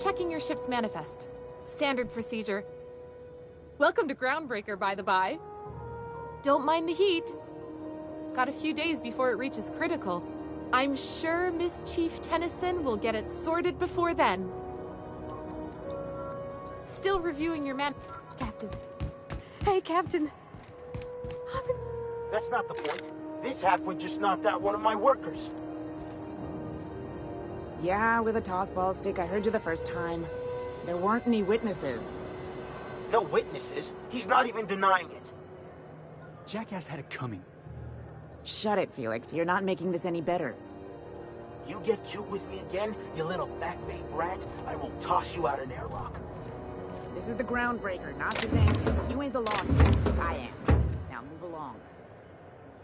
just checking your ship's manifest. Standard procedure. Welcome to Groundbreaker, by the by. Don't mind the heat. Got a few days before it reaches critical. I'm sure Miss Chief Tennyson will get it sorted before then. Still reviewing your Captain. Hey, Captain. That's not the point. This halfwit just knocked out one of my workers. Yeah, with a tossball stick. I heard you the first time. There weren't any witnesses. No witnesses? He's not even denying it. Jackass had it coming. Shut it, Felix. You're not making this any better. You get cute with me again, you little backbait rat, I will toss you out an airlock. This is the Groundbreaker, not the Zane. You ain't the law. I am. Now move along.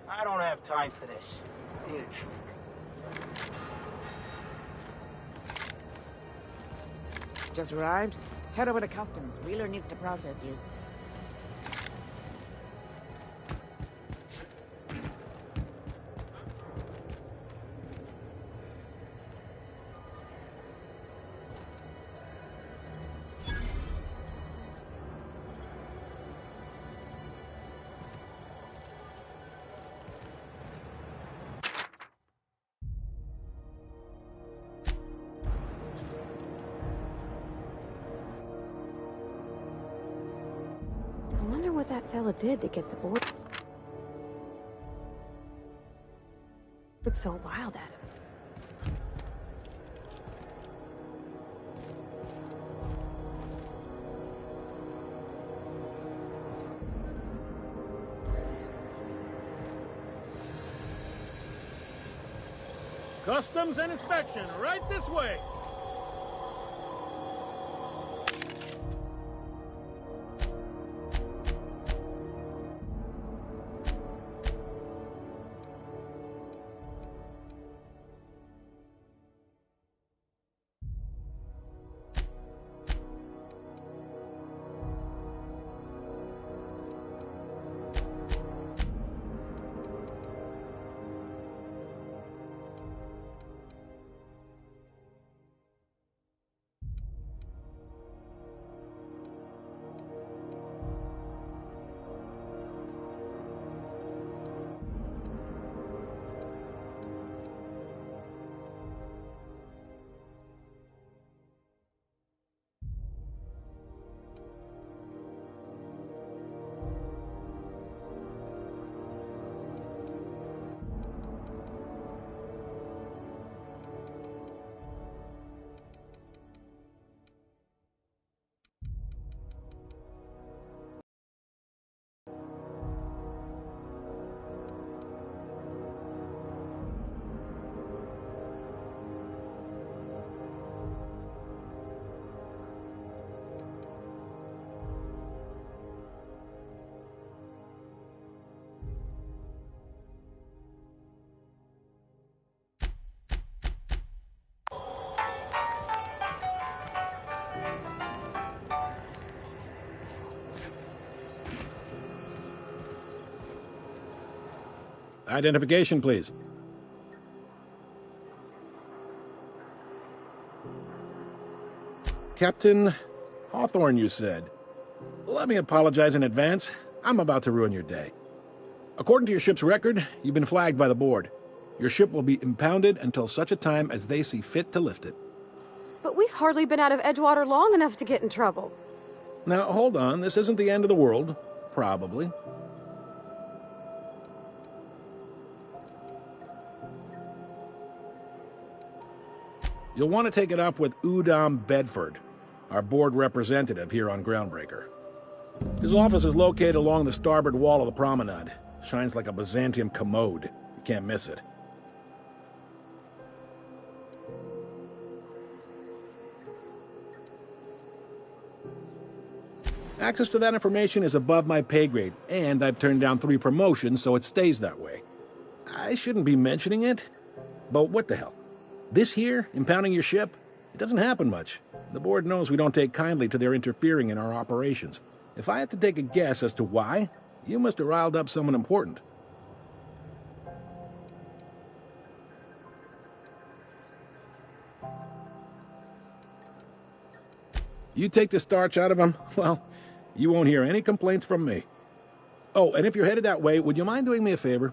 I don't have time for this. I need a drink. Just arrived? Head over to Customs. Wheeler needs to process you. I wonder what that fella did to get the board. Looks so wild at him. Customs and inspection, right this way. Identification, please. Captain Hawthorne, you said. Let me apologize in advance. I'm about to ruin your day. According to your ship's record, you've been flagged by the board. Your ship will be impounded until such a time as they see fit to lift it. But we've hardly been out of Edgewater long enough to get in trouble. Now, hold on. This isn't the end of the world. Probably. You'll want to take it up with Udom Bedford, our board representative here on Groundbreaker. His office is located along the starboard wall of the promenade. Shines like a Byzantium commode. You can't miss it. Access to that information is above my pay grade, and I've turned down 3 promotions, so it stays that way. I shouldn't be mentioning it, but what the hell? This here, impounding your ship, it doesn't happen much. The board knows we don't take kindly to their interfering in our operations. If I had to take a guess as to why, you must have riled up someone important. You take the starch out of them, well, you won't hear any complaints from me. Oh, and if you're headed that way, would you mind doing me a favor?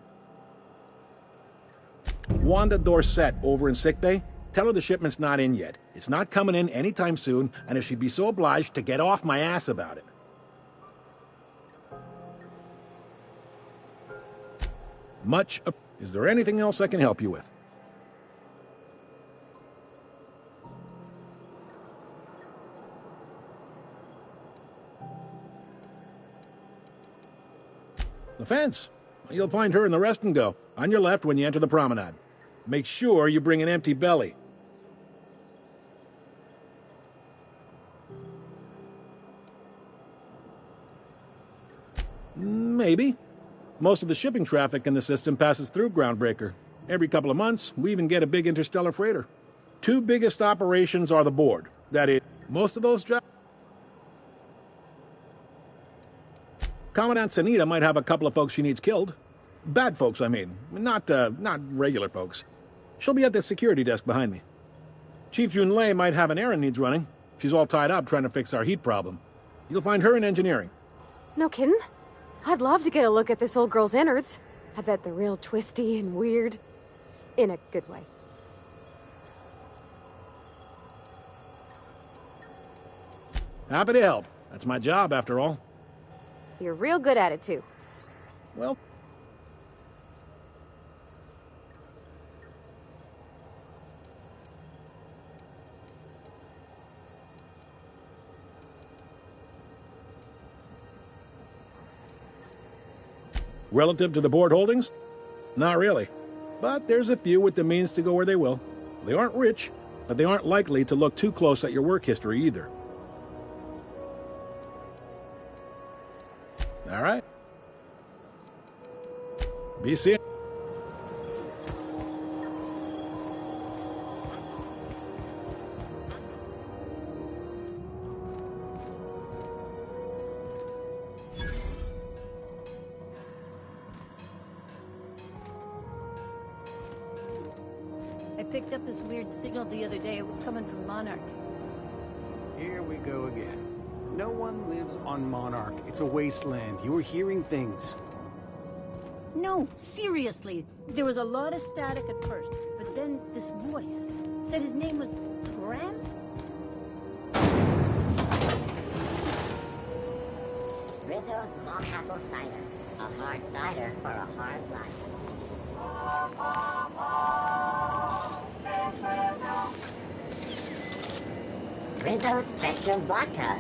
Wanda Dorset over in sickbay, tell her the shipment's not in yet. It's not coming in anytime soon, and if she'd be so obliged to get off my ass about it. Is there anything else I can help you with? The fence. You'll find her in the rest and go, on your left when you enter the promenade. Make sure you bring an empty belly. Maybe. Most of the shipping traffic in the system passes through Groundbreaker. Every couple of months, we even get a big interstellar freighter. 2 biggest operations are the board. That is, most of those jobs. Commandant Sanita might have a couple of folks she needs killed. Bad folks, I mean. Not regular folks. She'll be at the security desk behind me. Chief Junlei might have an errand needs running. She's all tied up trying to fix our heat problem. You'll find her in engineering. No kidding? I'd love to get a look at this old girl's innards. I bet they're real twisty and weird. In a good way. Happy to help. That's my job, after all. You're real good at it, too. Well... Relative to the board holdings? Not really. But there's a few with the means to go where they will. They aren't rich, but they aren't likely to look too close at your work history either. All right. Be seeing. I picked up this weird signal the other day. It was coming from Monarch. Here we go again. No one lives on Monarch. It's a wasteland. You're hearing things. No, seriously. There was a lot of static at first, but then this voice said his name was Graham? Rizzo's Mock Apple Cider. A hard cider for a hard life. Rizzo's Spectrum Vodka.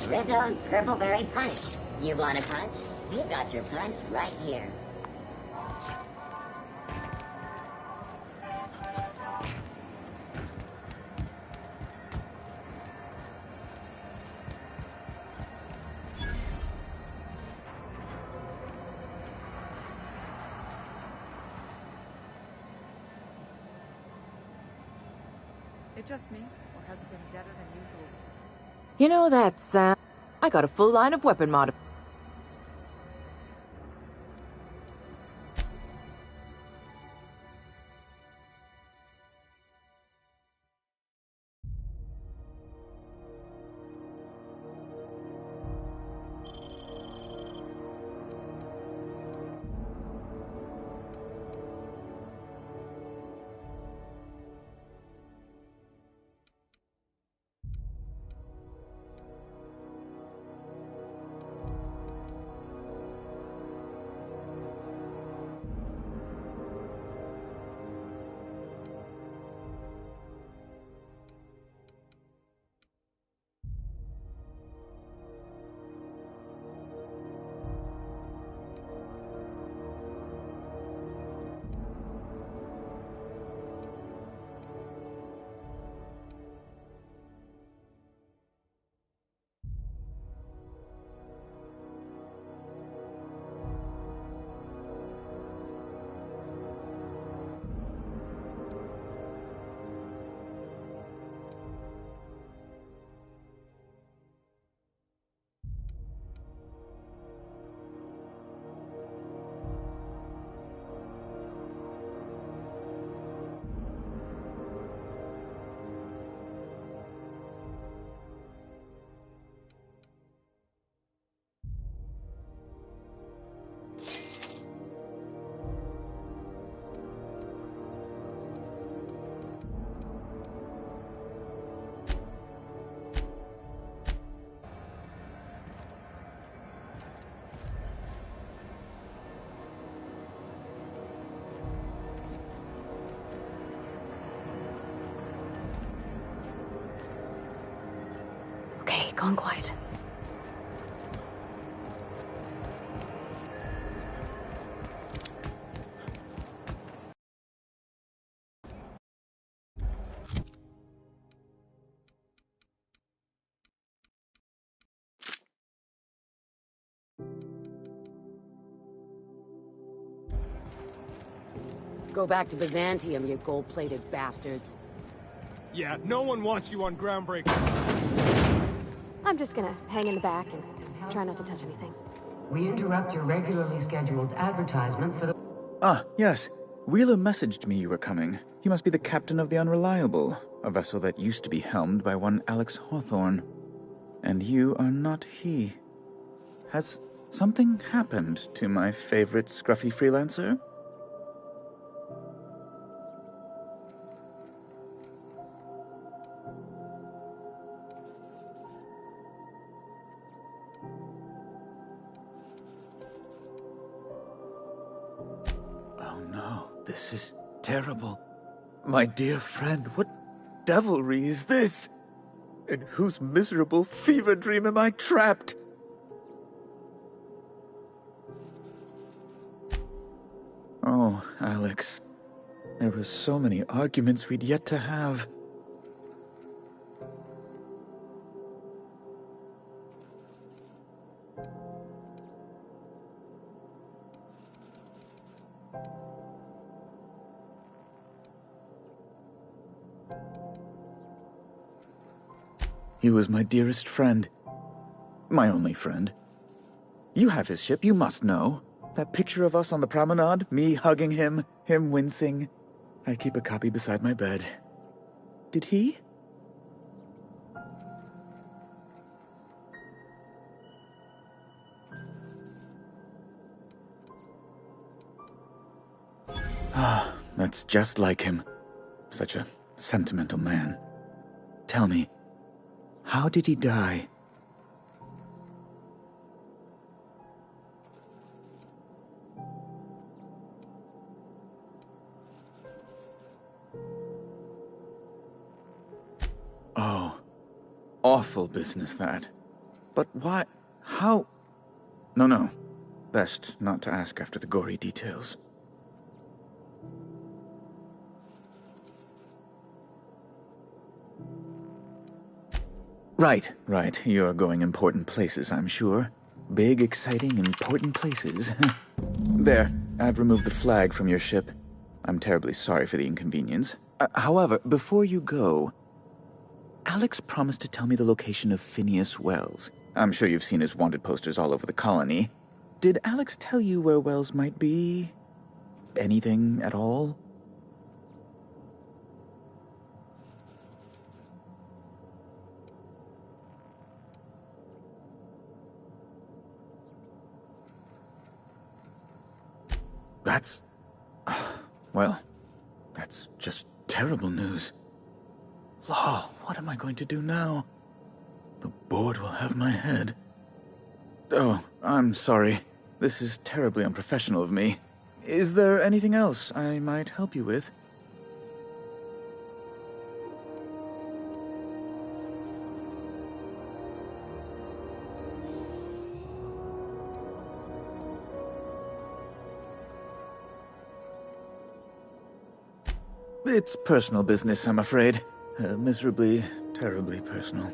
Rizzo's Purpleberry Punch. You want a punch? You got your punch right here. It just me, or has it been deader than usual? You know that's, I got a full line of weapon mod. Okay, gone quiet. Go back to Byzantium, you gold-plated bastards. Yeah, no one wants you on Groundbreaker. I'm just gonna hang in the back and try not to touch anything. We interrupt your regularly scheduled advertisement for the... Ah, yes. Wheeler messaged me you were coming. He must be the captain of the Unreliable, a vessel that used to be helmed by one Alex Hawthorne. And you are not he. Has something happened to my favorite scruffy freelancer? Oh no, this is terrible. My dear friend, what devilry is this? In whose miserable fever dream am I trapped? Oh, Alex. There were so many arguments we'd yet to have. He was my dearest friend. My only friend. You have his ship, you must know. That picture of us on the promenade, me hugging him, him wincing. I keep a copy beside my bed. Did he? Ah, that's just like him. Such a sentimental man. Tell me, how did he die? Oh, awful business that. But why? How? No. Best not to ask after the gory details. Right. You're going important places, I'm sure. Big, exciting, important places. There, I've removed the flag from your ship. I'm terribly sorry for the inconvenience. However, before you go, Alex promised to tell me the location of Phineas Wells. I'm sure you've seen his wanted posters all over the colony. Did Alex tell you where Wells might be? Anything at all? That's... well, that's just terrible news. Law, what am I going to do now? The board will have my head. Oh, I'm sorry. This is terribly unprofessional of me. Is there anything else I might help you with? It's personal business, I'm afraid. Miserably, terribly personal.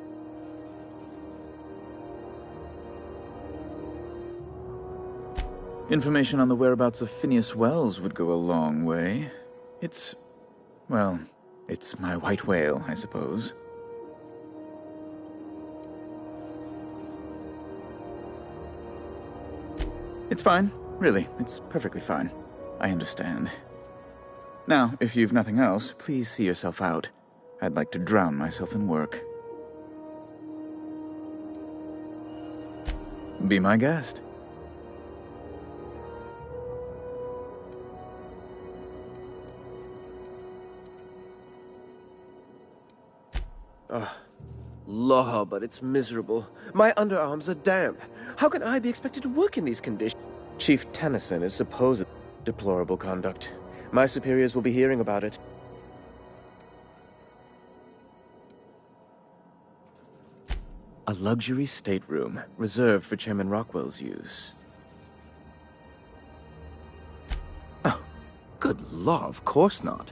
Information on the whereabouts of Phineas Wells would go a long way. It's my white whale, I suppose. It's fine. Really, it's perfectly fine. I understand. Now, if you've nothing else, please see yourself out. I'd like to drown myself in work. Be my guest. Law, but it's miserable. My underarms are damp. How can I be expected to work in these conditions? Chief Tennyson is supposed deplorable conduct. My superiors will be hearing about it. A luxury stateroom, reserved for Chairman Rockwell's use. Oh, good law, of course not.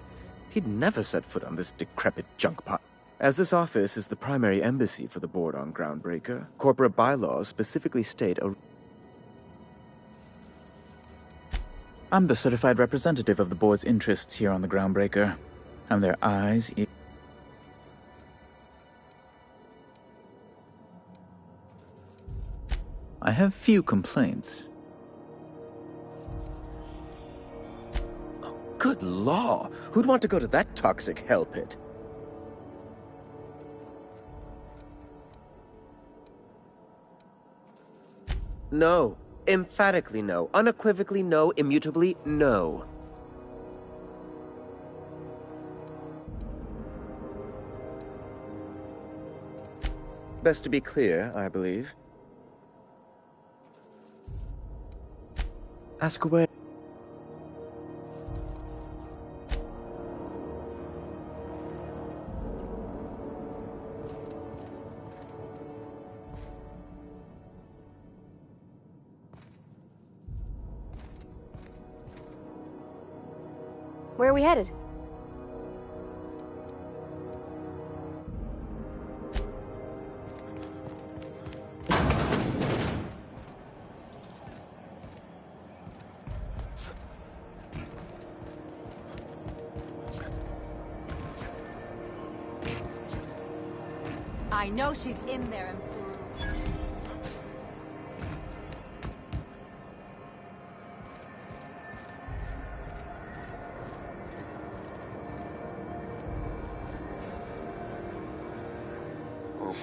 He'd never set foot on this decrepit junk pile. As this office is the primary embassy for the board on Groundbreaker, corporate bylaws specifically state a... I'm the certified representative of the board's interests here on the Groundbreaker. I'm their eyes, ears... I have few complaints. Oh, good law! Who'd want to go to that toxic hell pit? No. Emphatically no. Unequivocally no. Immutably no. Best to be clear, I believe. Ask away. Where are we headed? I know she's in there, and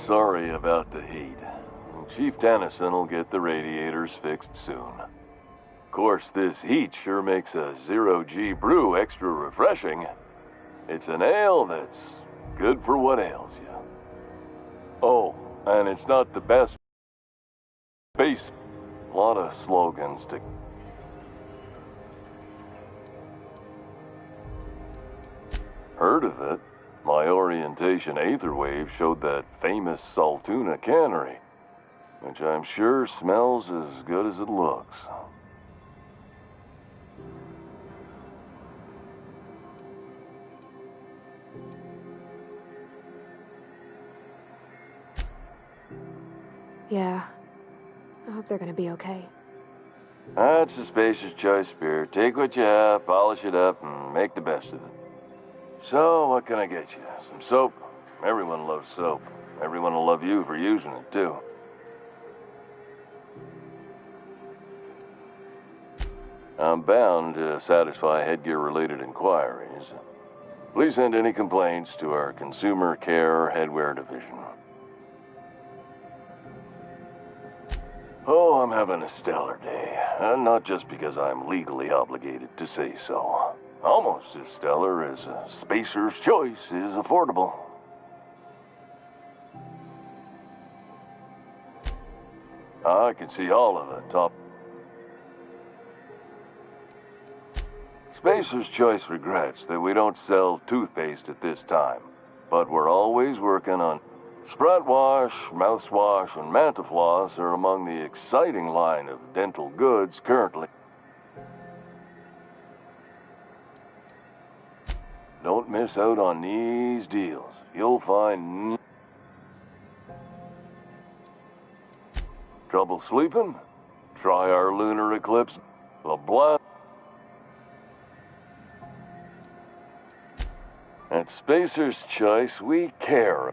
Sorry about the heat. Chief Tennyson will get the radiators fixed soon. Of course, this heat sure makes a zero-G brew extra refreshing. It's an ale that's good for what ails you. Oh, and it's not the best base. A lot of slogans to... Heard of it? My orientation aether wave showed that famous Saltuna cannery, which I'm sure smells as good as it looks. Yeah. I hope they're gonna be okay. That's a spacer's choice beer. Take what you have, polish it up, and make the best of it. So, what can I get you? Some soap? Everyone loves soap. Everyone will love you for using it, too. I'm bound to satisfy headgear-related inquiries. Please send any complaints to our Consumer Care Headwear Division. Oh, I'm having a stellar day. And not just because I'm legally obligated to say so. Almost as stellar as a Spacer's Choice is affordable. I can see all of the top. Spacer's Choice regrets that we don't sell toothpaste at this time, but we're always working on Sprat Wash, Mouthwash, and Mantafloss are among the exciting line of dental goods currently. Don't miss out on these deals. You'll find... Trouble sleeping? Try our lunar eclipse. The blast. At Spacer's Choice, we care.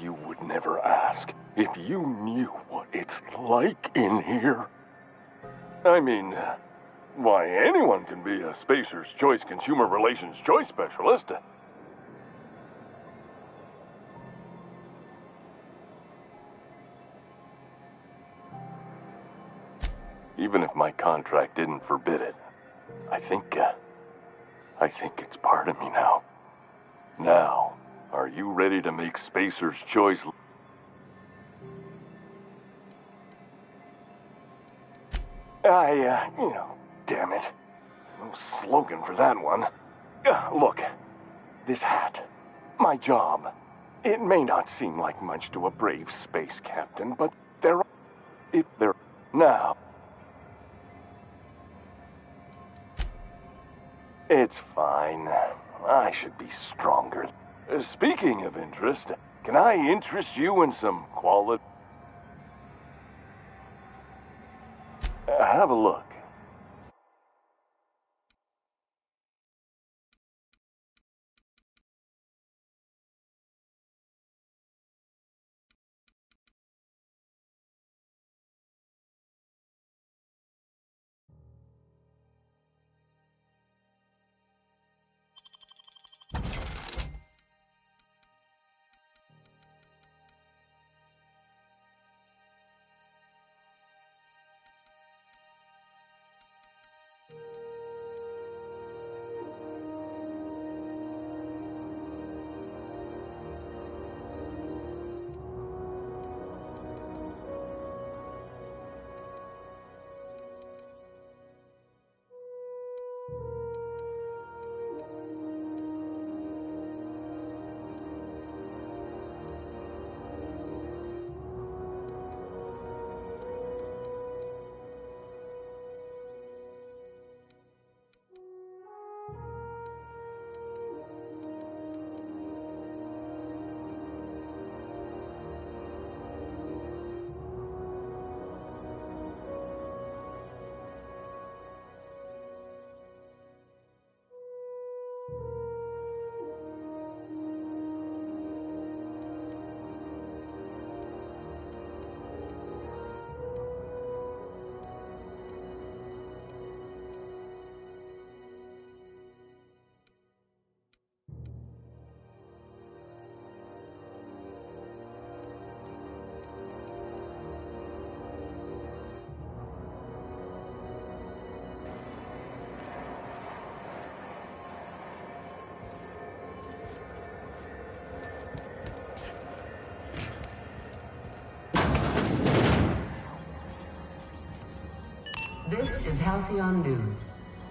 You would never ask if you knew what it's like in here. I mean, why, anyone can be a Spacer's Choice Consumer Relations Choice Specialist. Even if my contract didn't forbid it, I think it's part of me now. Now, are you ready to make Spacer's Choice? Damn it. No slogan for that one. Look, this hat, my job, it may not seem like much to a brave space captain, but if there now. It's fine. I should be stronger. Speaking of interest, can I interest you in some quality? Have a look. This is Halcyon News.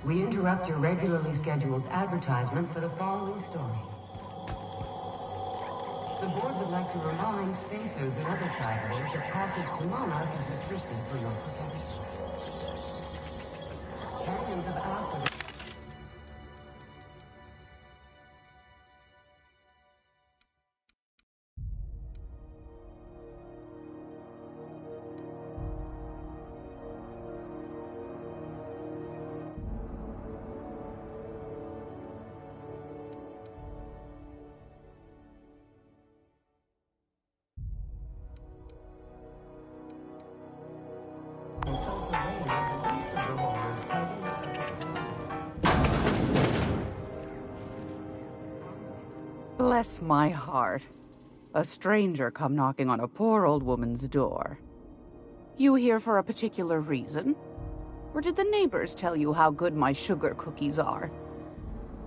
We interrupt your regularly scheduled advertisement for the following story. The board would like to remind spacers and other travelers that passage to Monarch is restricted for your protection. Canyons of acid. Bless my heart. A stranger come knocking on a poor old woman's door. You here for a particular reason? Or did the neighbors tell you how good my sugar cookies are?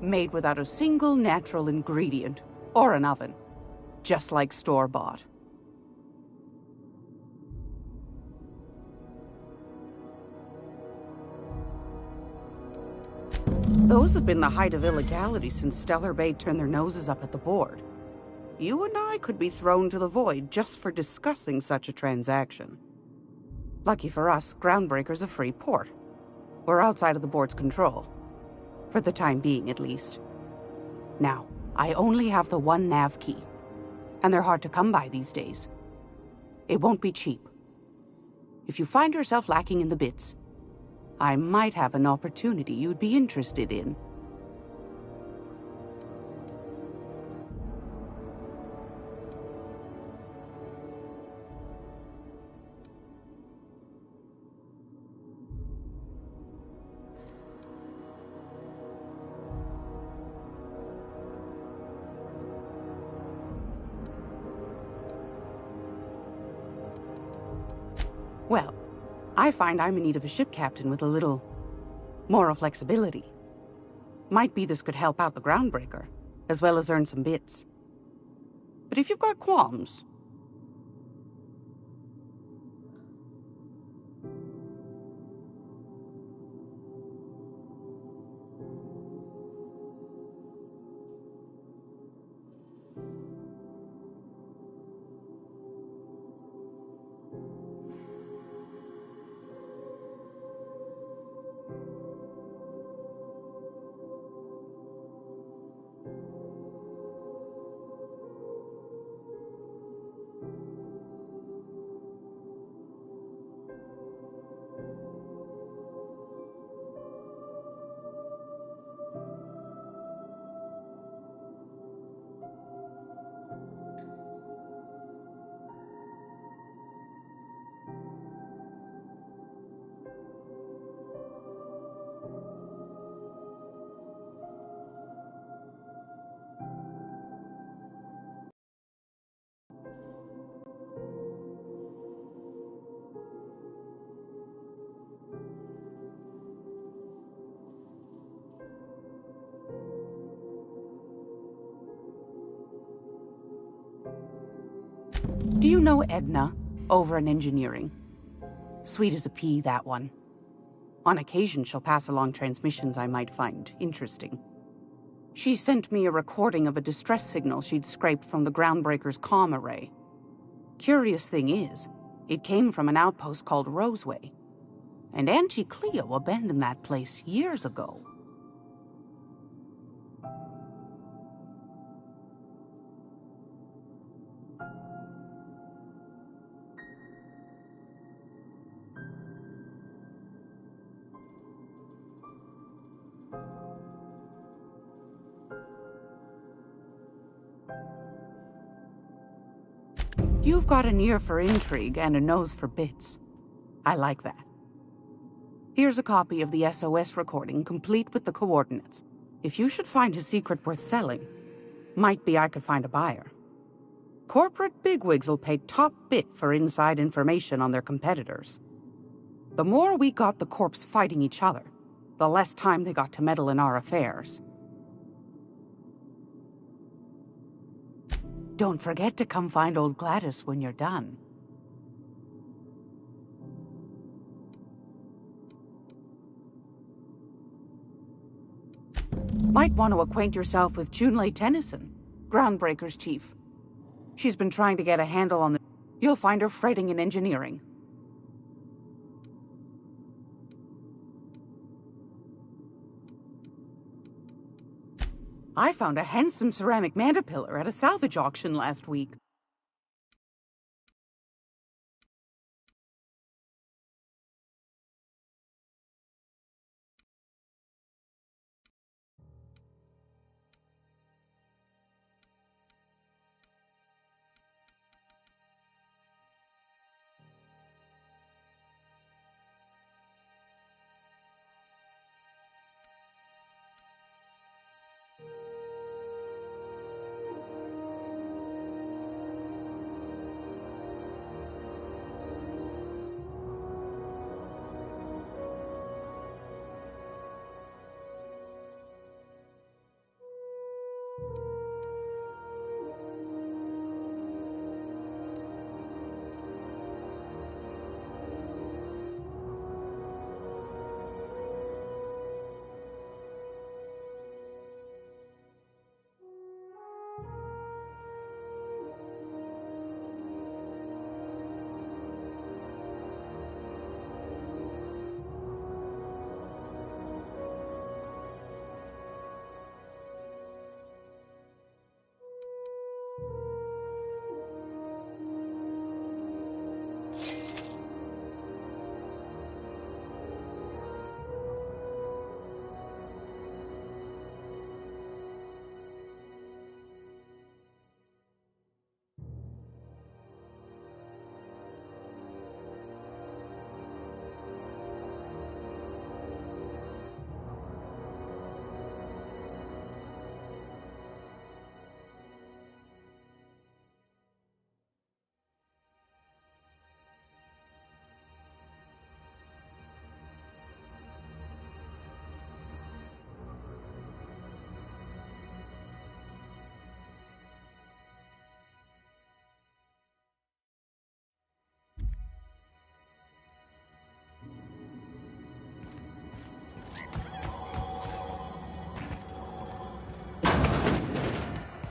Made without a single natural ingredient, or an oven. Just like store-bought. Those have been the height of illegality since Stellar Bay turned their noses up at the board. You and I could be thrown to the void just for discussing such a transaction. Lucky for us, Groundbreaker's a free port. We're outside of the board's control. For the time being, at least. Now, I only have the one nav key. And they're hard to come by these days. It won't be cheap. If you find yourself lacking in the bits, I might have an opportunity you'd be interested in. Well, I find I'm in need of a ship captain with a little moral flexibility. Might be this could help out the Groundbreaker, as well as earn some bits. But if you've got qualms... Do you know Edna, over in engineering? Sweet as a pea, that one. On occasion, she'll pass along transmissions I might find interesting. She sent me a recording of a distress signal she'd scraped from the Groundbreaker's comm array. Curious thing is, it came from an outpost called Roseway. And Auntie Cleo abandoned that place years ago. You've got an ear for intrigue and a nose for bits. I like that. Here's a copy of the SOS recording, complete with the coordinates. If you should find a secret worth selling, might be I could find a buyer. Corporate bigwigs will pay top bit for inside information on their competitors. The more we got the corps fighting each other, the less time they got to meddle in our affairs. Don't forget to come find old Gladys when you're done. Might want to acquaint yourself with Junlei Tennyson, Groundbreaker's chief. She's been trying to get a handle on the... You'll find her freighting in engineering. I found a handsome ceramic mandapillar at a salvage auction last week.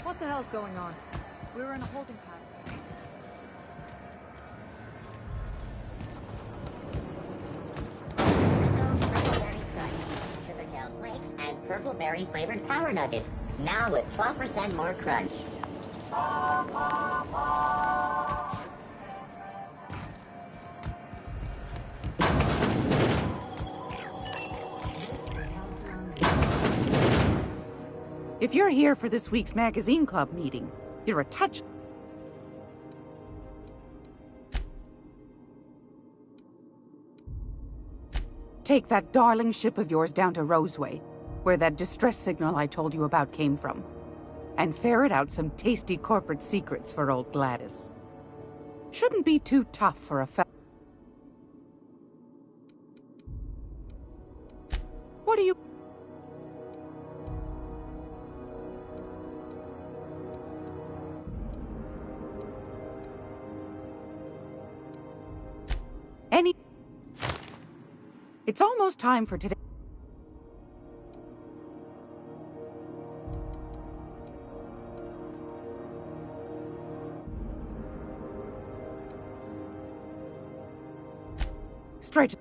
What the hell's going on? We were in a holding pattern. Sugar flakes and purple berry flavored power nuggets, now with 12% more crunch. If you're here for this week's magazine club meeting, you're a touch... Take that darling ship of yours down to Roseway, where that distress signal I told you about came from, and ferret out some tasty corporate secrets for old Gladys. Shouldn't be too tough for a What do you... It's almost time for today. Straight.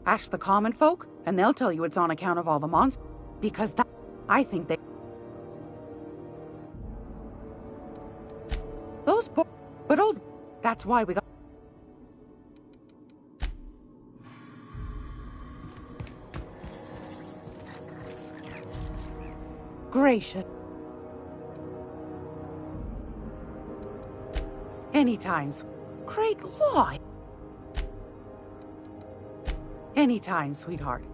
Ask the common folk, and they'll tell you it's on account of all the monsters. Because that, I think they... Those but oh, that's why we got... Gracious. Anytime, great Lord. Anytime, sweetheart.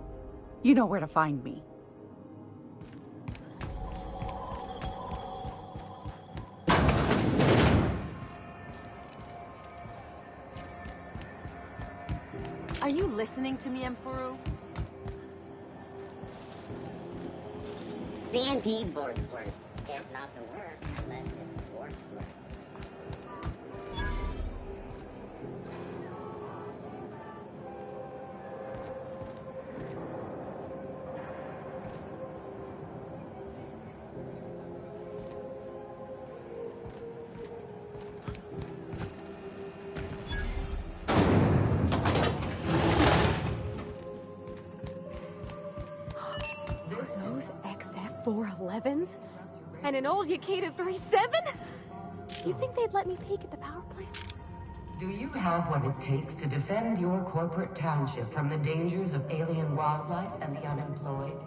You know where to find me. Are you listening to me, Emperor? CNP board's worst. It's not the worst unless it's worst worst. Those XF411s? And an old Yakita 37? You think they'd let me peek at the power plant? Do you have what it takes to defend your corporate township from the dangers of alien wildlife and the unemployed?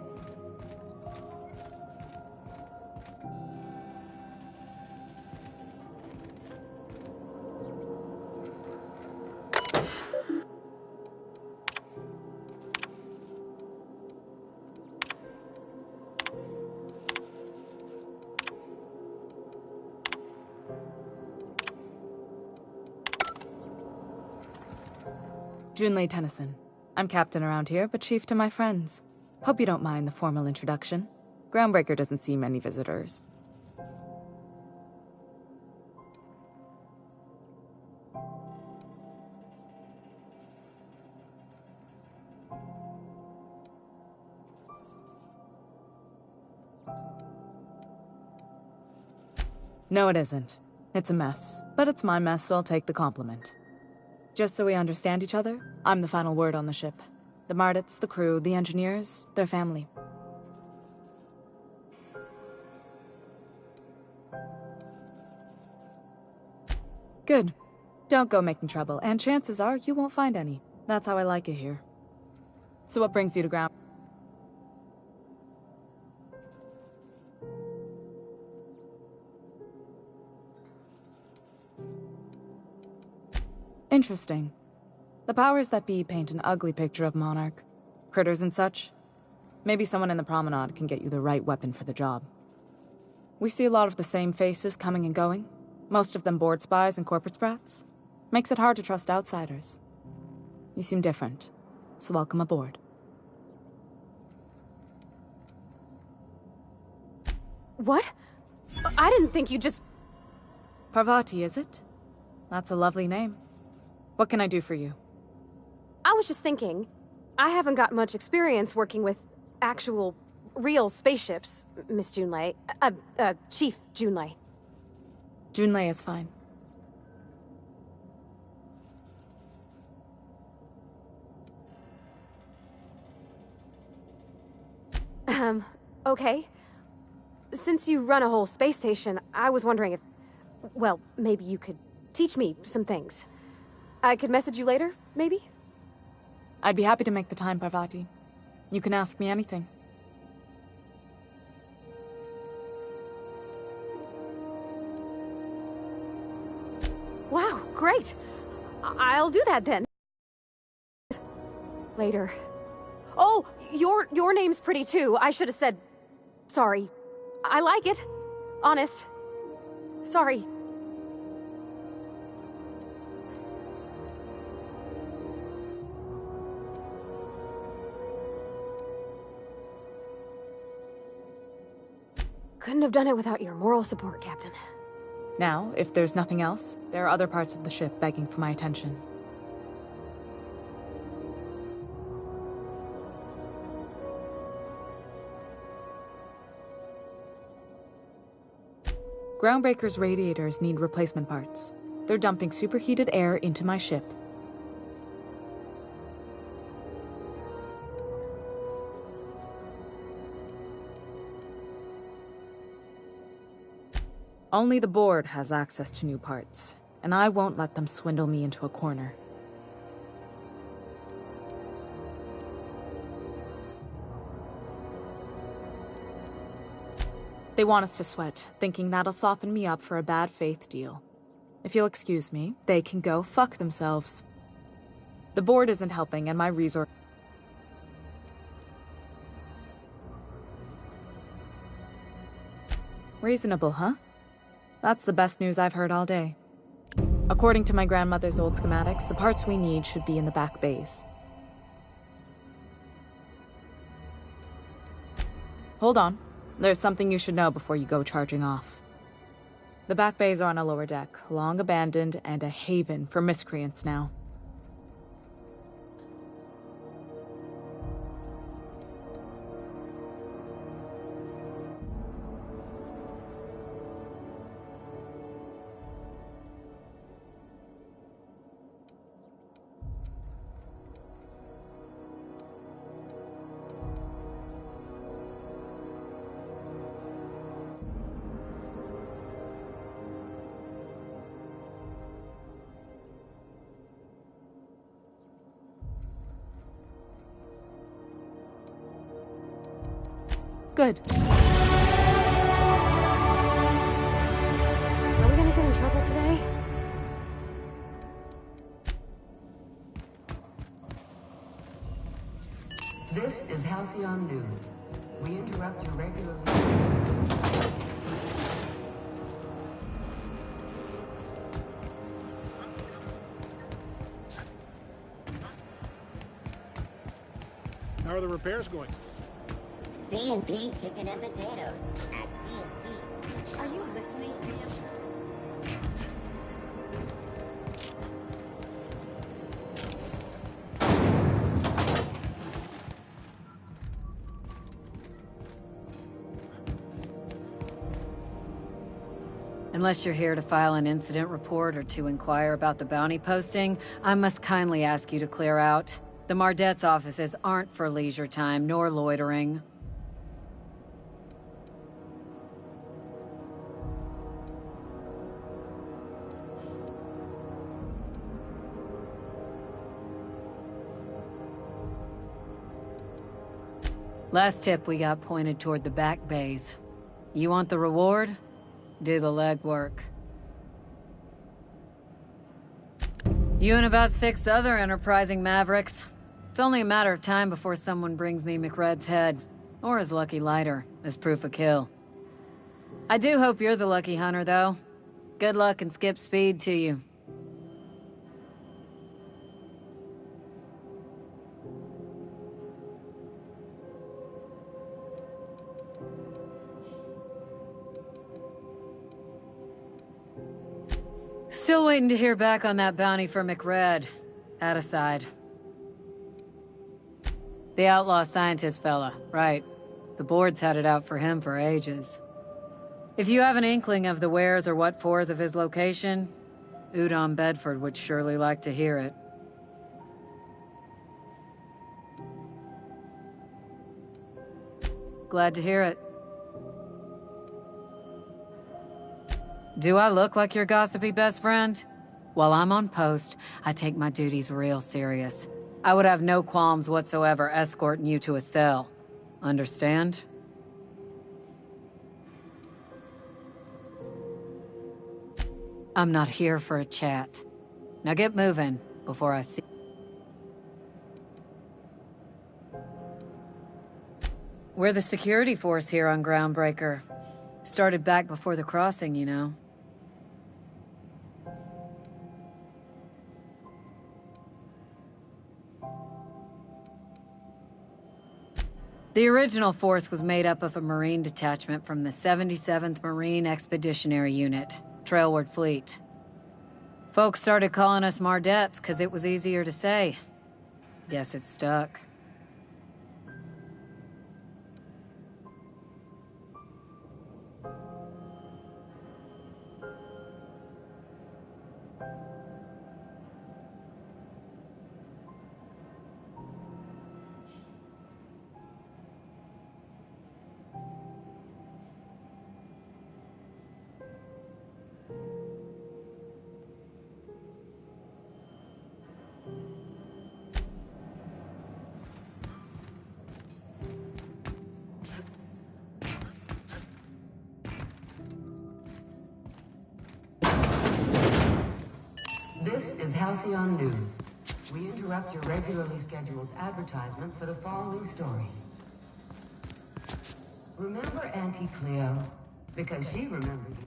Junlei Tennyson. I'm captain around here, but chief to my friends. Hope you don't mind the formal introduction. Groundbreaker doesn't see many visitors. No, it isn't. It's a mess. But it's my mess, so I'll take the compliment. Just so we understand each other, I'm the final word on the ship. The Mardits, the crew, the engineers, their family. Good. Don't go making trouble, and chances are you won't find any. That's how I like it here. So what brings you to ground? Interesting. The powers that be paint an ugly picture of Monarch. Critters and such. Maybe someone in the promenade can get you the right weapon for the job. We see a lot of the same faces coming and going. Most of them board spies and corporate sprats. Makes it hard to trust outsiders. You seem different, so welcome aboard. What? I didn't think you just... Parvati, is it? That's a lovely name. What can I do for you? I was just thinking, I haven't got much experience working with actual, real spaceships, Miss Junlei. Chief Junlei. Junlei is fine. Okay. Since you run a whole space station, I was wondering if... Well, maybe you could teach me some things. I could message you later, maybe? I'd be happy to make the time, Parvati. You can ask me anything. Wow, great! I'll do that then. Later. Oh, your name's pretty too. I should have said... Sorry. I like it. Honest. Sorry. Couldn't have done it without your moral support, Captain. Now, if there's nothing else, there are other parts of the ship begging for my attention. Groundbreaker's radiators need replacement parts. They're dumping superheated air into my ship. Only the board has access to new parts, and I won't let them swindle me into a corner. They want us to sweat, thinking that'll soften me up for a bad faith deal. If you'll excuse me, they can go fuck themselves. The board isn't helping, and my resource... Reasonable, huh? That's the best news I've heard all day. According to my grandmother's old schematics, the parts we need should be in the back bays. Hold on. There's something you should know before you go charging off. The back bays are on a lower deck, long abandoned and a haven for miscreants now. Good. Are we gonna get in trouble today? This is Halcyon News. We interrupt your regularly... How are the repairs going? C&P chicken and potatoes at C&P. Are you listening to me? Unless you're here to file an incident report or to inquire about the bounty posting, I must kindly ask you to clear out. The Mardet's offices aren't for leisure time nor loitering. Last tip we got pointed toward the back bays. You want the reward? Do the legwork. You and about 6 other enterprising mavericks. It's only a matter of time before someone brings me McRed's head, or his lucky lighter, as proof of kill. I do hope you're the lucky hunter, though. Good luck and skip speed to you. Still waiting to hear back on that bounty for McRed. That aside. The outlaw scientist fella, right. The board's had it out for him for ages. If you have an inkling of the wheres or what fors of his location, Udon Bedford would surely like to hear it. Glad to hear it. Do I look like your gossipy best friend? While I'm on post, I take my duties real serious. I would have no qualms whatsoever escorting you to a cell. Understand? I'm not here for a chat. Now get moving before I see... We're the security force here on Groundbreaker. Started back before the crossing, you know. The original force was made up of a Marine detachment from the 77th Marine Expeditionary Unit, Trailward Fleet. Folks started calling us Mardettes because it was easier to say. Guess it stuck. This is Halcyon News. We interrupt your regularly scheduled advertisement for the following story. Remember Auntie Cleo? Because she remembers you.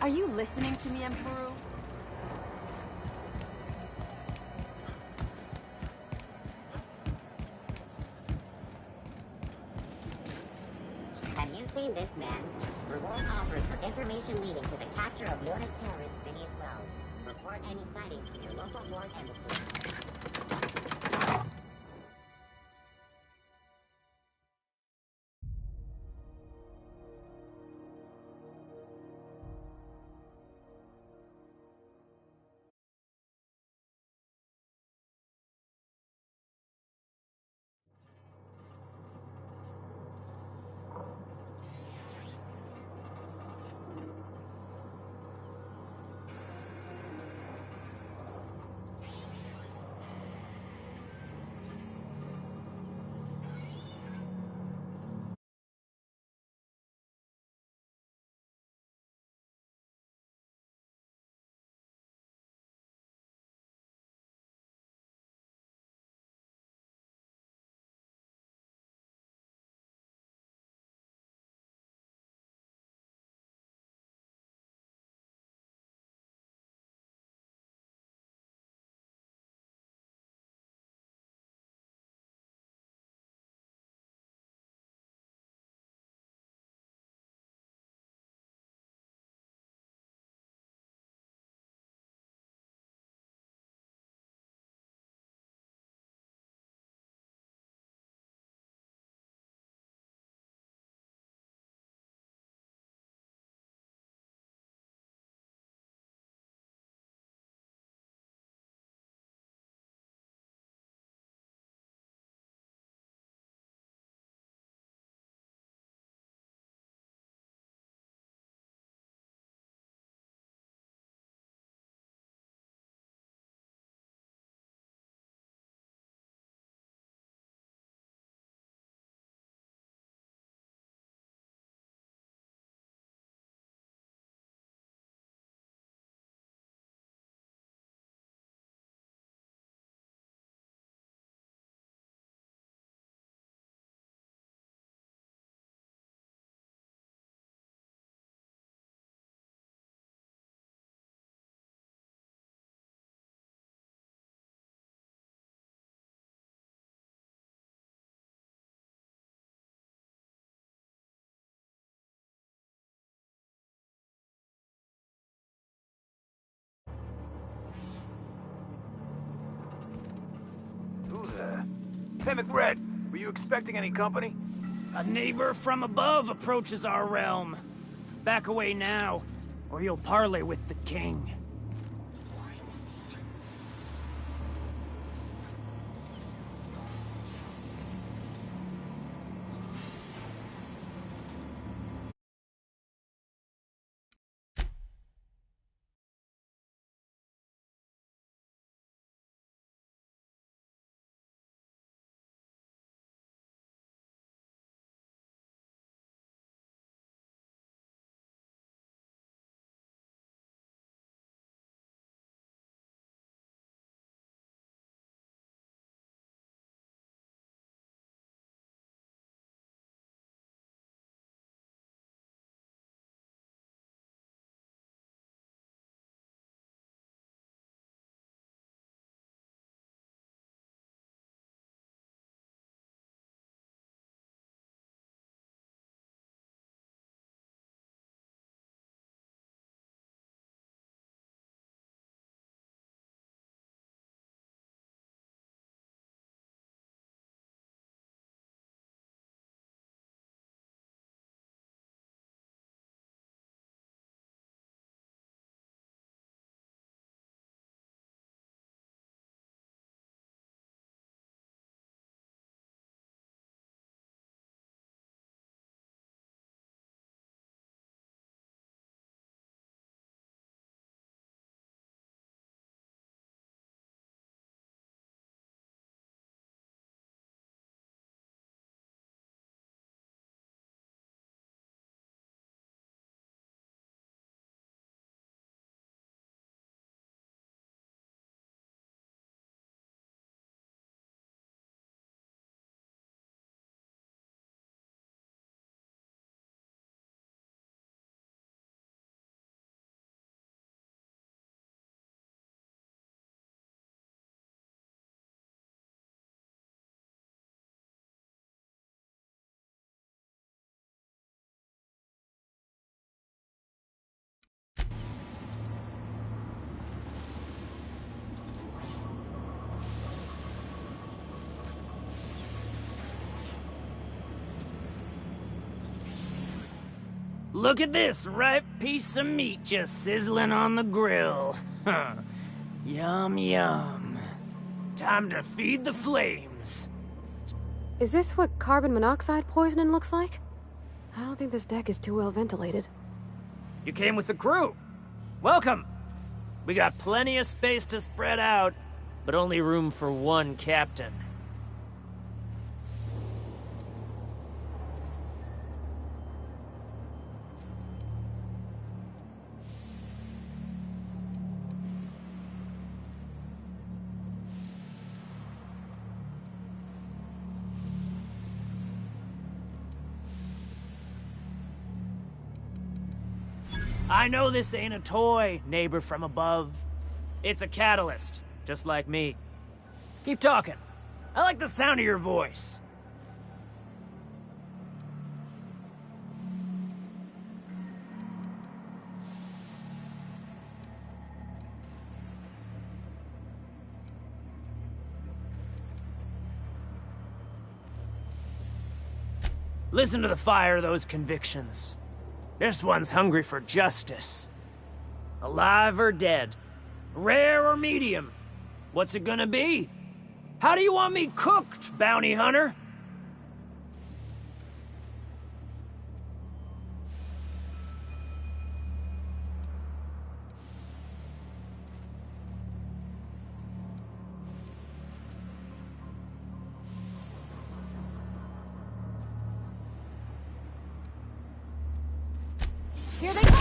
Are you listening to me, Emperor? Have you seen this man? Reward offered for information leading to the capture of noted terrorist Phineas Wells. Report any sightings to your local ward embassy. Hey, McRed, were you expecting any company? A neighbor from above approaches our realm. Back away now, or you'll parley with the king. Look at this ripe piece of meat just sizzling on the grill. Yum, yum. Time to feed the flames. Is this what carbon monoxide poisoning looks like? I don't think this deck is too well ventilated. You came with the crew. Welcome. We got plenty of space to spread out, but only room for one captain. I know this ain't a toy, neighbor from above. It's a catalyst, just like me. Keep talking. I like the sound of your voice. Listen to the fire of those convictions. This one's hungry for justice. Alive or dead? Rare or medium? What's it gonna be? How do you want me cooked, bounty hunter? Here they come!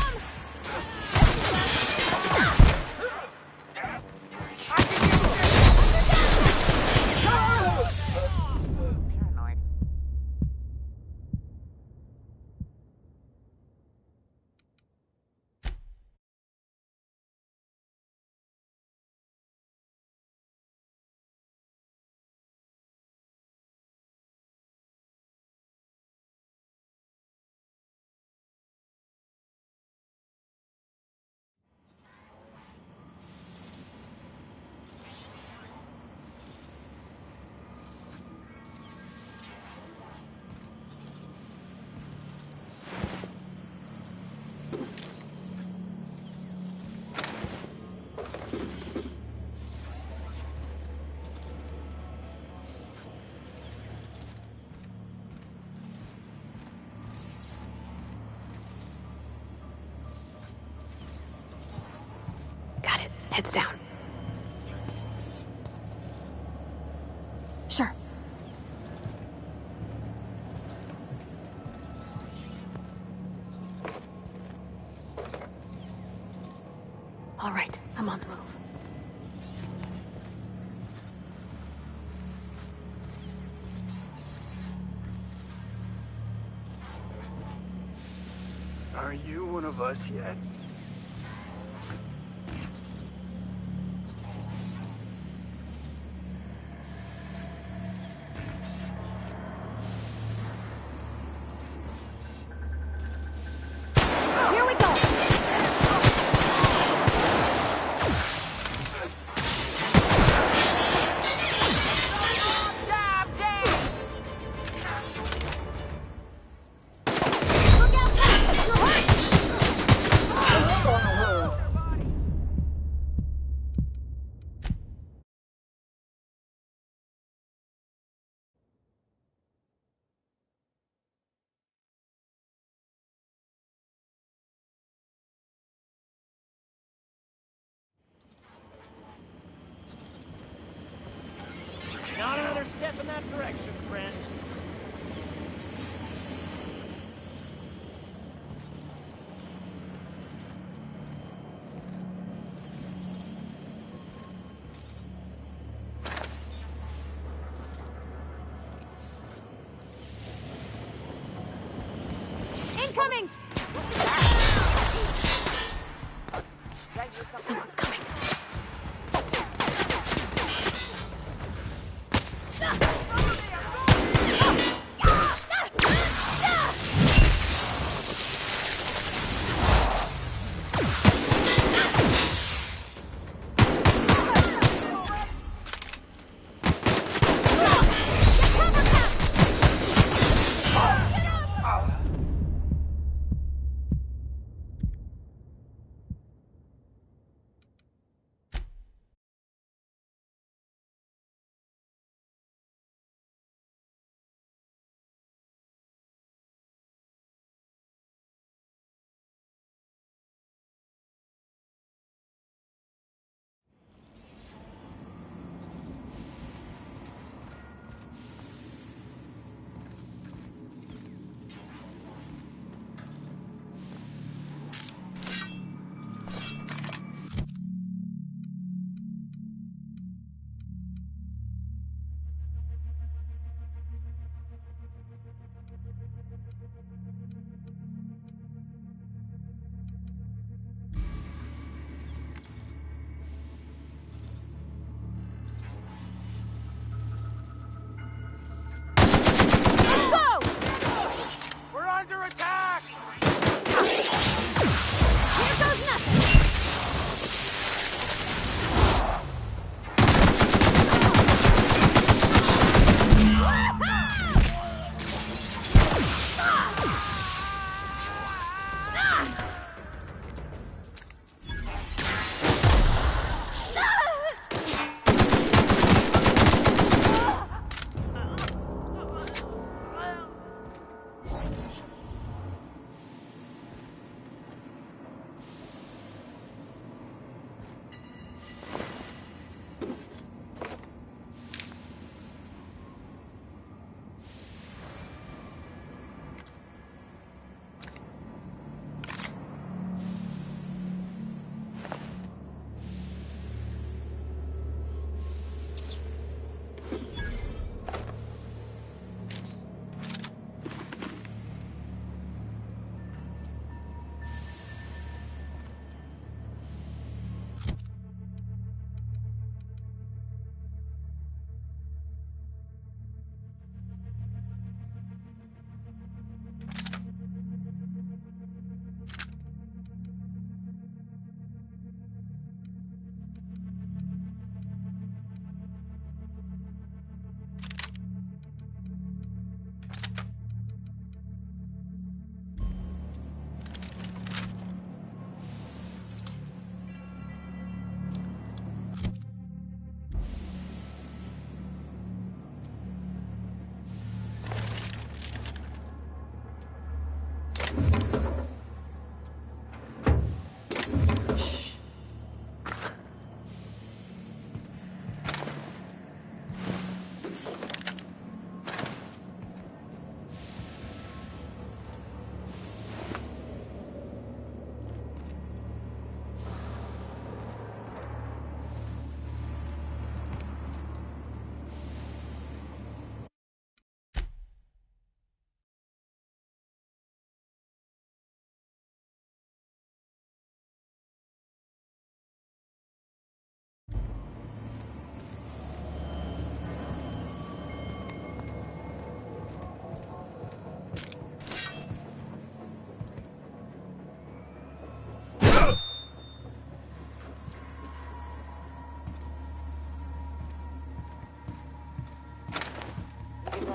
Heads down. Sure. All right, I'm on the move. Are you one of us yet? Here we go!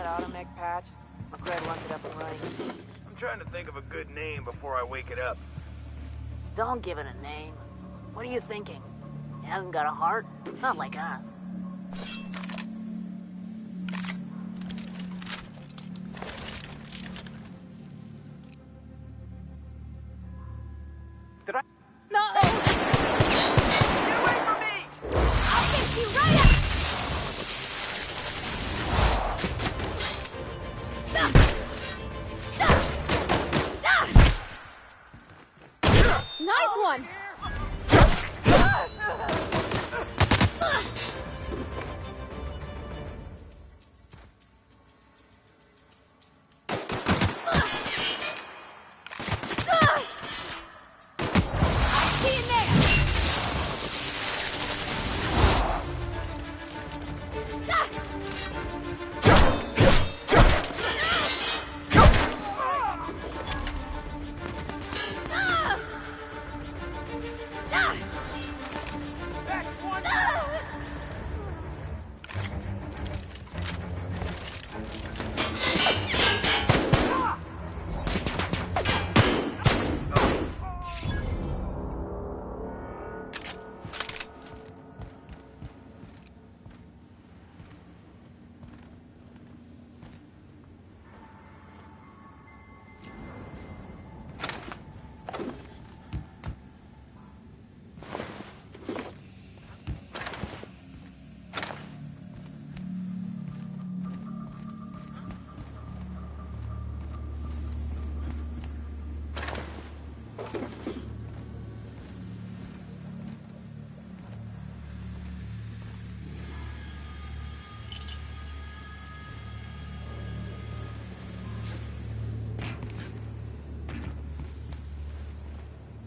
that automech patch? McRed wants it up and running. I'm trying to think of a good name before I wake it up. Don't give it a name. What are you thinking? It hasn't got a heart? Not like us. Did I? No! Get away from me! I'll get you right up! Nice one!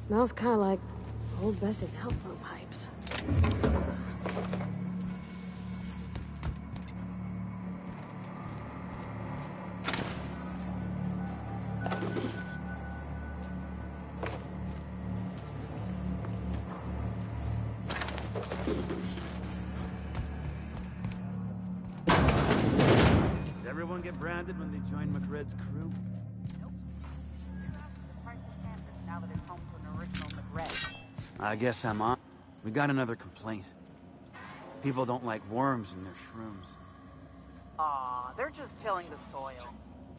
Smells kind of like old Bess's outflow pipes. Does everyone get branded when they join McRed's crew? Now that it's home to an original McRed. I guess I'm on. We got another complaint. People don't like worms in their shrooms. Aw, they're just tilling the soil.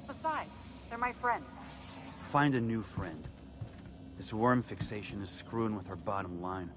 Besides, they're my friends. Find a new friend. This worm fixation is screwing with our bottom line.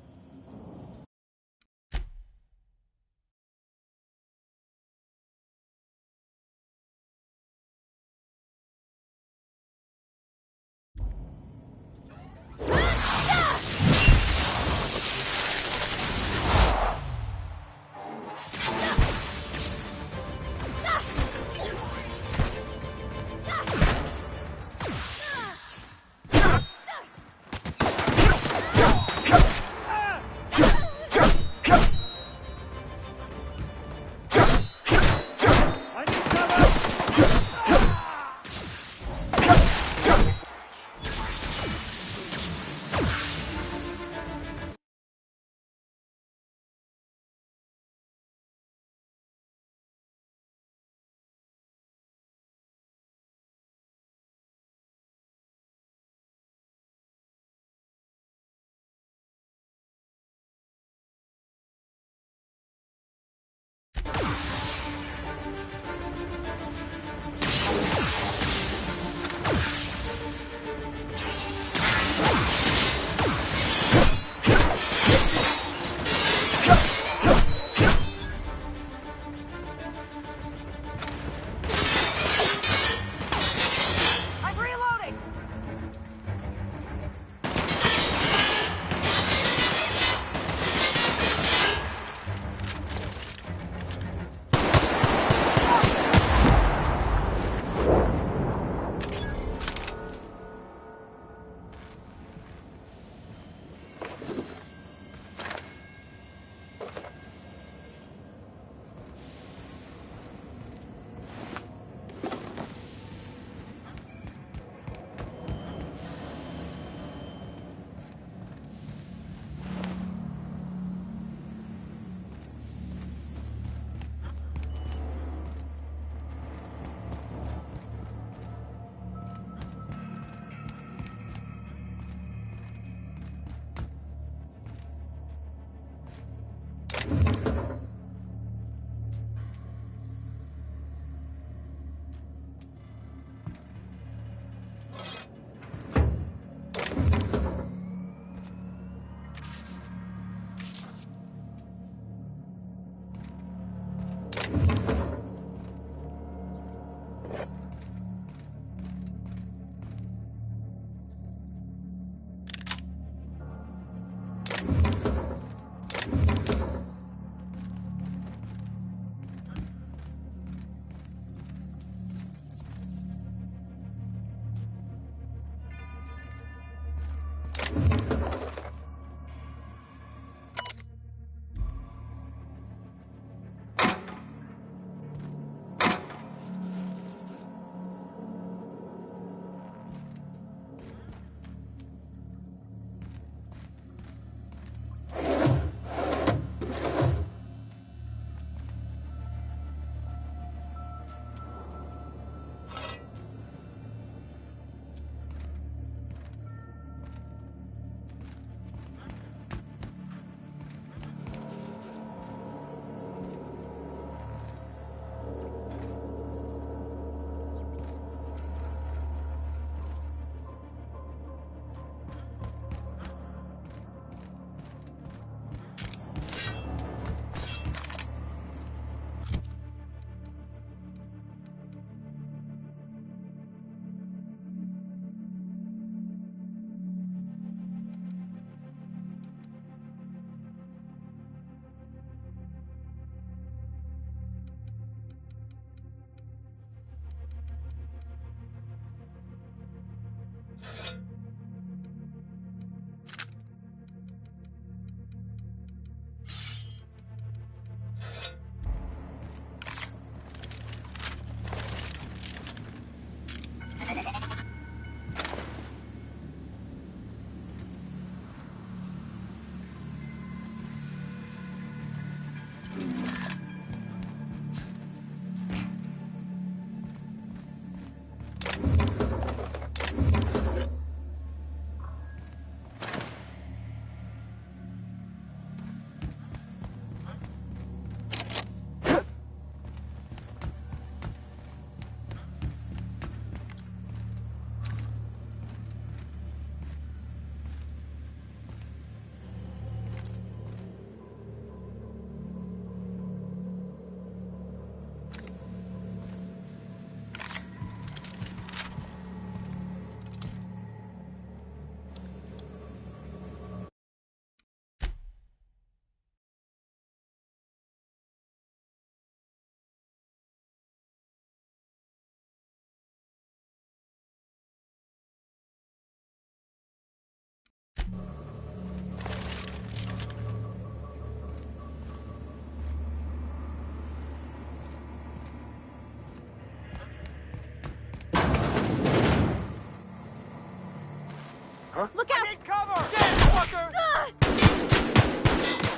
Take cover! Get it, fucker!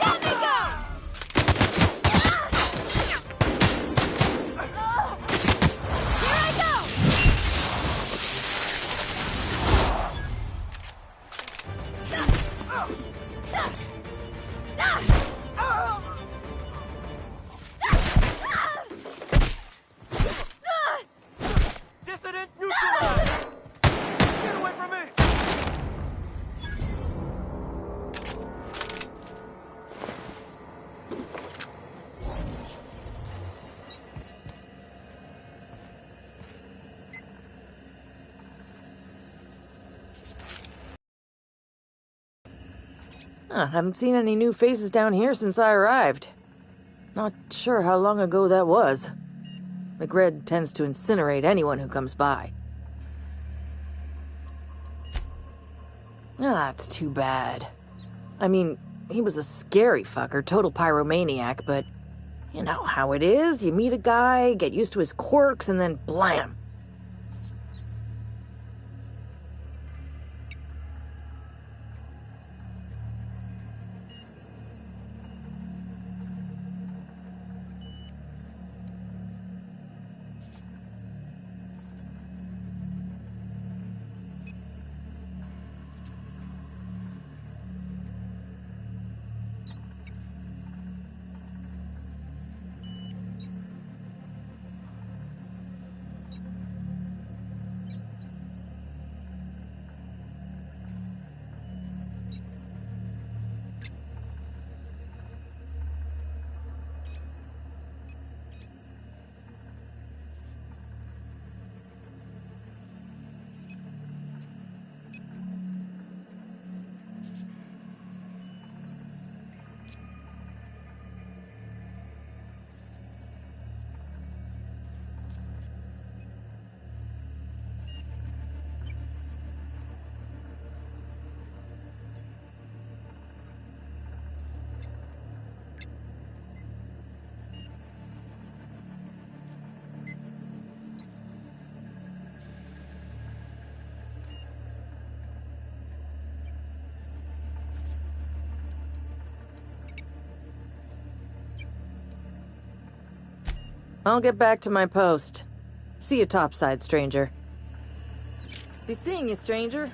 Let me go! Here I go! Dissident neutralized! Get away from me! Haven't seen any new faces down here since I arrived. Not sure how long ago that was. McRed tends to incinerate anyone who comes by. It's too bad. I mean, he was a scary fucker, total pyromaniac, but you know how it is. You meet a guy, get used to his quirks, and then blam. I'll get back to my post. See you topside, stranger. Be seeing you, stranger.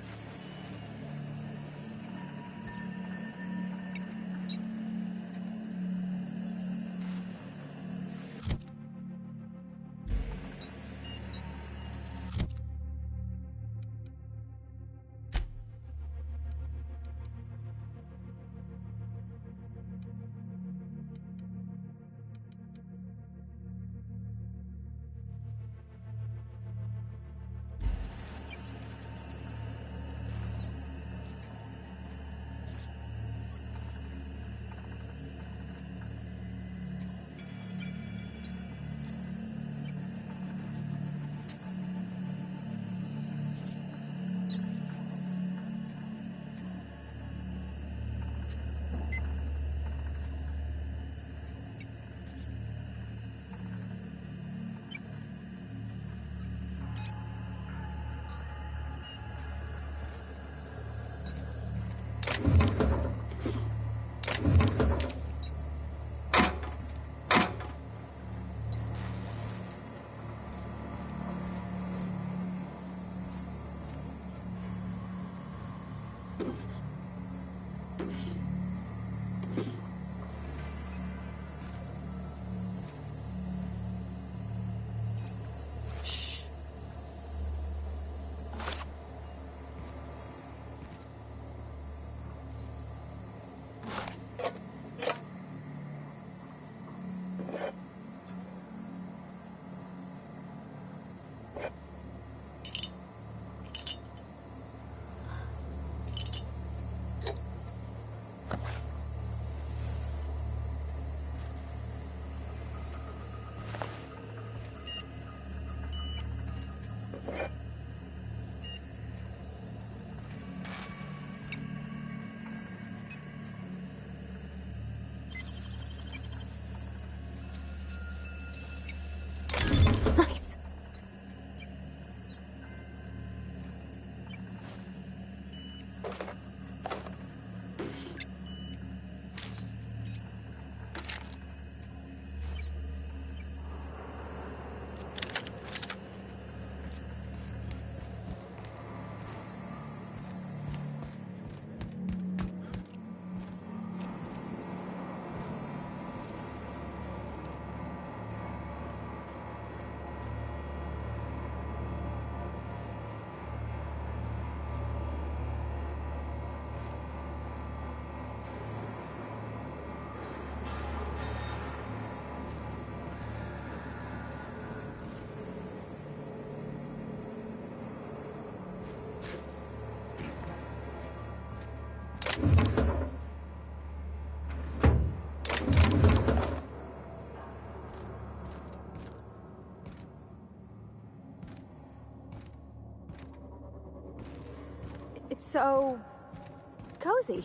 so cozy.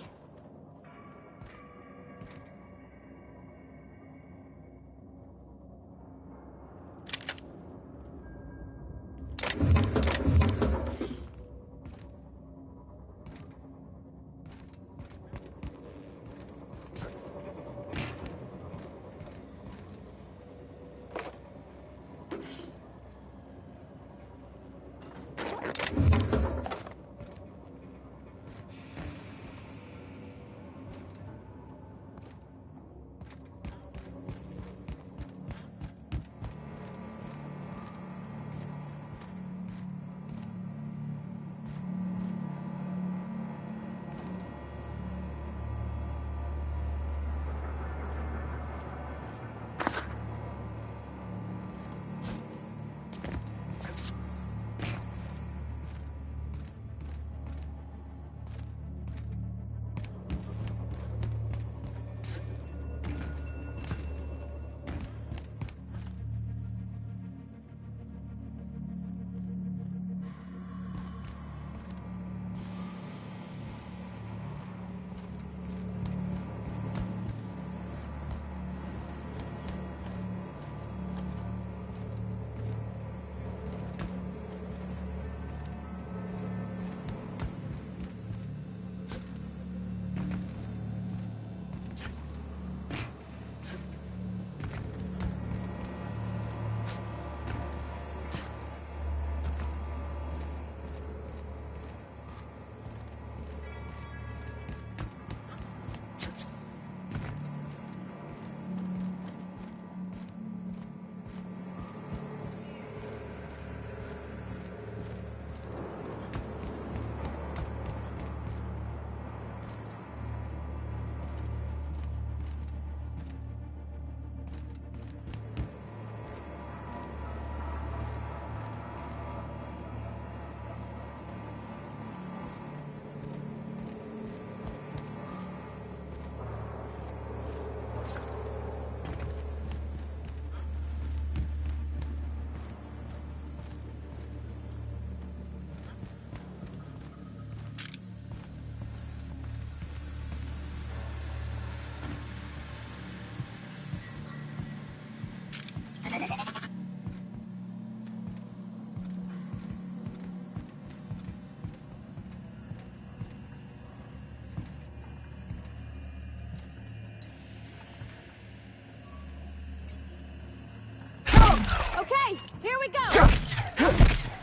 Okay, here we go!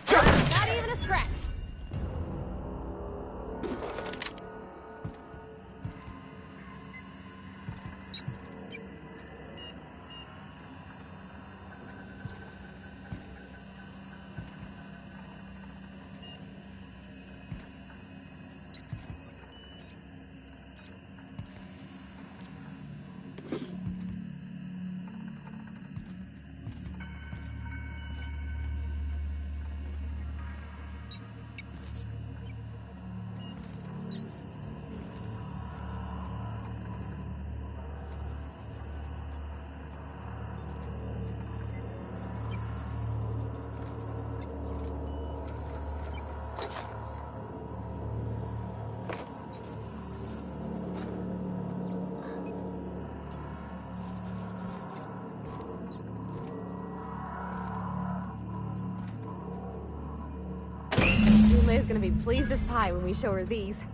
Not even a scratch. Julia's gonna be pleased as pie when we show her these.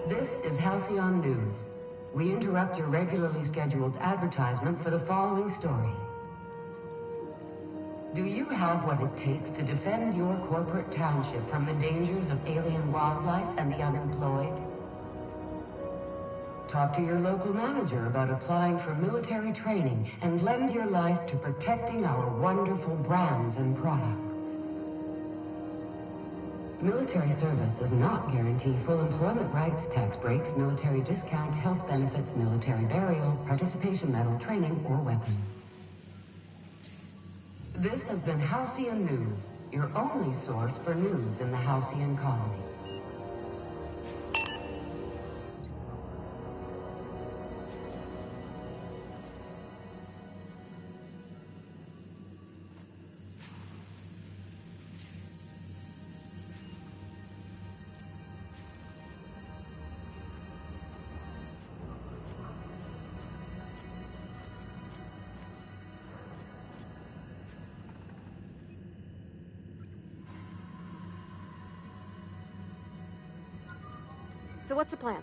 This is Halcyon News. We interrupt your regularly scheduled advertisement for the following story. Do you have what it takes to defend your corporate township from the dangers of alien wildlife and the unemployed? Talk to your local manager about applying for military training and lend your life to protecting our wonderful brands and products. Military service does not guarantee full employment rights, tax breaks, military discount, health benefits, military burial, participation medal, training, or weapon. This has been Halcyon News, your only source for news in the Halcyon colony. So what's the plan?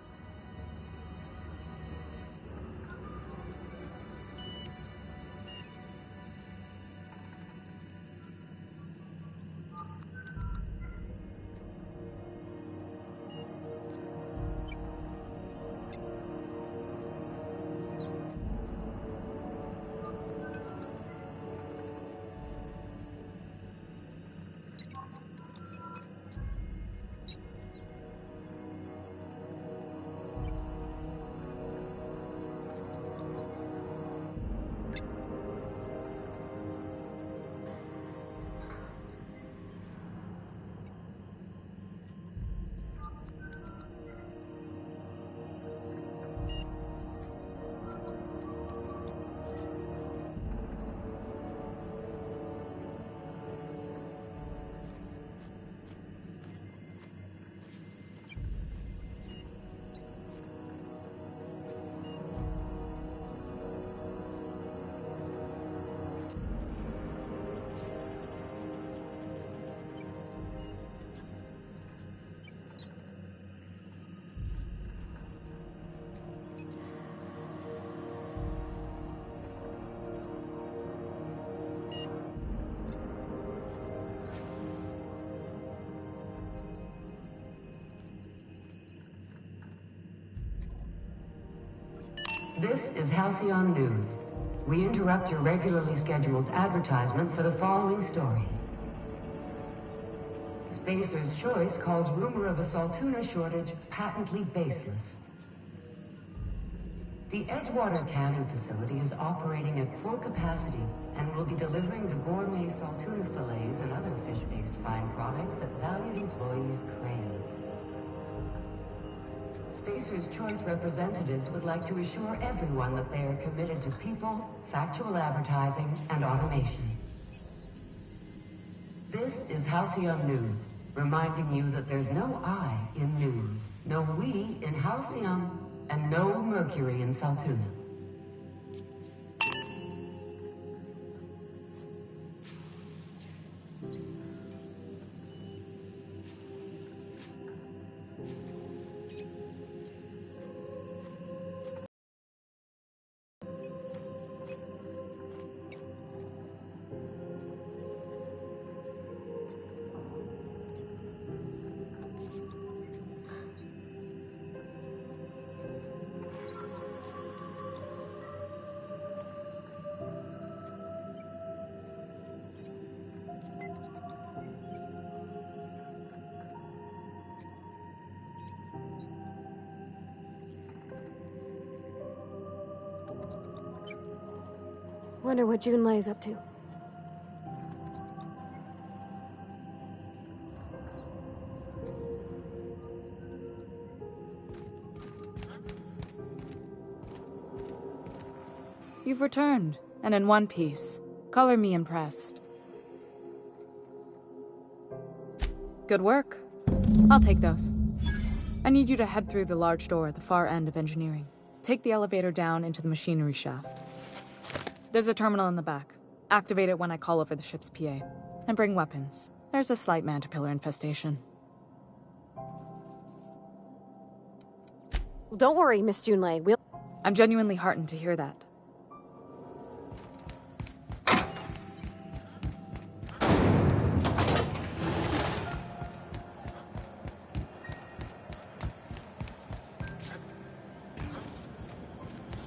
This is Halcyon News. We interrupt your regularly scheduled advertisement for the following story. Spacer's Choice calls rumor of a Saltuna shortage patently baseless. The Edgewater canning facility is operating at full capacity and will be delivering the gourmet Saltuna fillets and other fish-based fine products that valued employees crave. Spacer's Choice representatives would like to assure everyone that they are committed to people, factual advertising, and automation. This is Halcyon News, reminding you that there's no I in news, no we in Halcyon, and no Mercury in Saltuna. Wonder what Junlei's up to. You've returned, and in one piece. Color me impressed. Good work. I'll take those. I need you to head through the large door at the far end of engineering. Take the elevator down into the machinery shaft. There's a terminal in the back. Activate it when I call over the ship's PA. And bring weapons. There's a slight mantipillar infestation. Don't worry, Miss Junlei. We'll... I'm genuinely heartened to hear that.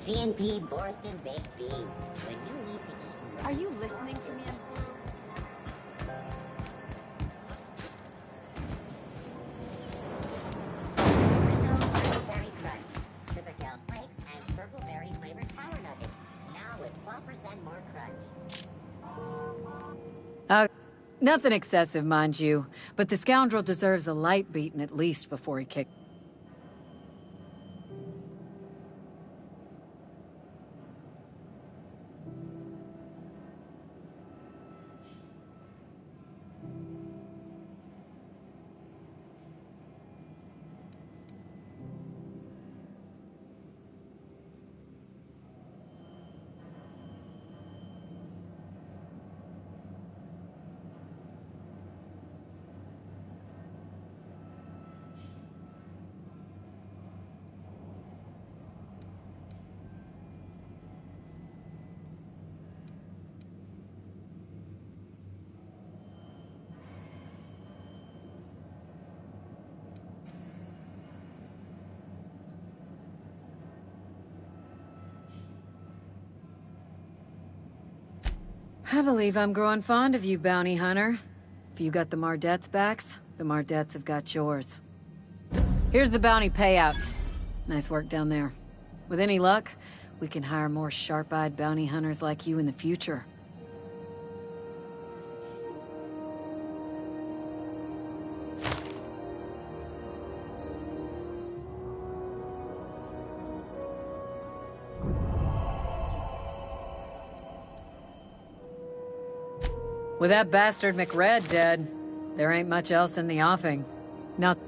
CNP Borston baked beans. When you need to eat. Are you listening to me, Emperor? Berry Crunch, Sugar Kale Flakes, and Purple Berry flavored Power Nuggets. Now with 12% more crunch. Nothing excessive, mind you, but the scoundrel deserves a light beating at least before he kicks. I believe I'm growing fond of you, bounty hunter. If you got the Mardets' backs, the Mardets have got yours. Here's the bounty payout. Nice work down there. With any luck, we can hire more sharp-eyed bounty hunters like you in the future. With that bastard McRed dead, there ain't much else in the offing. Not